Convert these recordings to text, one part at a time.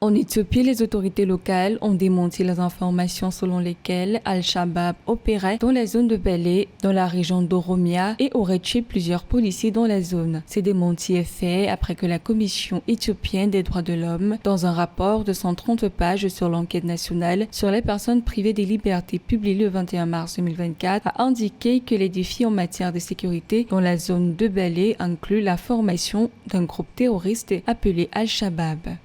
En Éthiopie, les autorités locales ont démenti les informations selon lesquelles Al-Shabaab opérait dans la zone de Bélé, dans la région d'Oromia, et aurait tué plusieurs policiers dans la zone. Ce démenti est fait après que la Commission éthiopienne des droits de l'homme, dans un rapport de 130 pages sur l'enquête nationale sur les personnes privées des libertés publié le 21 mars 2024, a indiqué que les défis en matière de sécurité dans la zone de Bélé incluent la formation d'un groupe terroriste appelé Al-Shabaab.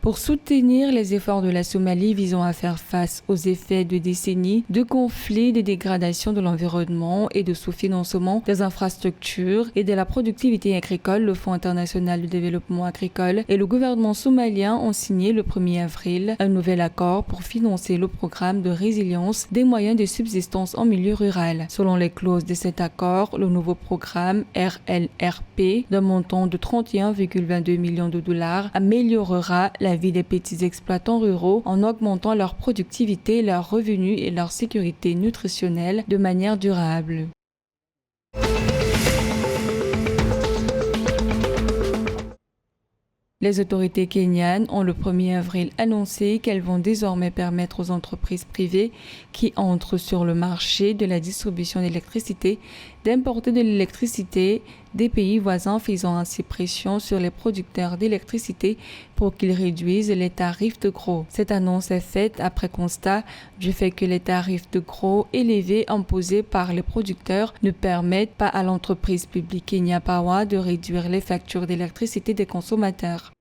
Pour soutenir les efforts de la Somalie visant à faire face aux effets de décennies de conflits, de dégradation de l'environnement et de sous-financement des infrastructures et de la productivité agricole, le Fonds international de développement agricole et le gouvernement somalien ont signé le 1er avril un nouvel accord pour financer le programme de résilience des moyens de subsistance en milieu rural. Selon les clauses de cet accord, le nouveau programme RLRP d'un montant de 31,22 millions de dollars améliorera la vie des petits exploitants ruraux en augmentant leur productivité, leurs revenus et leur sécurité nutritionnelle de manière durable. Les autorités kenyanes ont le 1er avril annoncé qu'elles vont désormais permettre aux entreprises privées qui entrent sur le marché de la distribution d'électricité d'importer de l'électricité des pays voisins, faisant ainsi pression sur les producteurs d'électricité pour qu'ils réduisent les tarifs de gros. Cette annonce est faite après constat du fait que les tarifs de gros élevés imposés par les producteurs ne permettent pas à l'entreprise publique Kenya Power de réduire les factures d'électricité des consommateurs.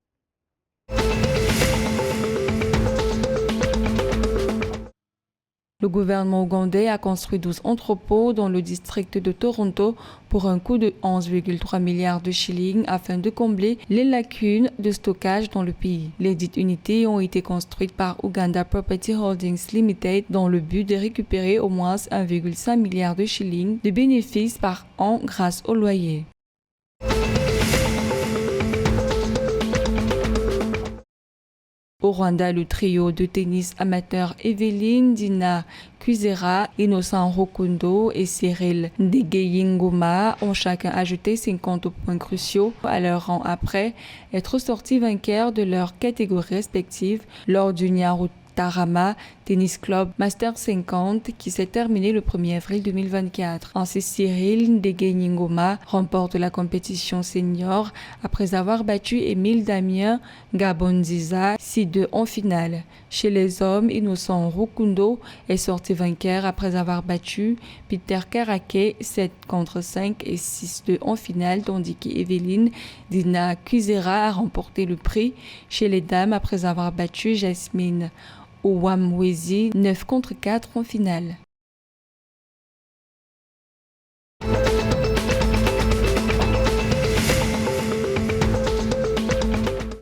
Le gouvernement ougandais a construit 12 entrepôts dans le district de Toronto pour un coût de 11,3 milliards de shillings afin de combler les lacunes de stockage dans le pays. Les dites unités ont été construites par Uganda Property Holdings Limited dans le but de récupérer au moins 1,5 milliard de shillings de bénéfices par an grâce au loyer. Au Rwanda, le trio de tennis amateur Evelyne Dina Kwizera, Innocent Rukundo et Cyril Ndegeyingoma ont chacun ajouté 50 points cruciaux à leur rang après être sortis vainqueurs de leurs catégories respectives lors du Nyarutarama Tennis Club Master 50 qui s'est terminé le 1er avril 2024. Ainsi, Cyril Ndegeyingoma remporte la compétition senior après avoir battu Émile Damien Gabonziza 6-2 en finale. Chez les hommes, Innocent Rukundo est sorti vainqueur après avoir battu Peter Karake 7-5 et 6-2 en finale, tandis qu'Evelyne Dina Kwizera a remporté le prix chez les dames après avoir battu Jasmine Owamwezi 9-4 en finale.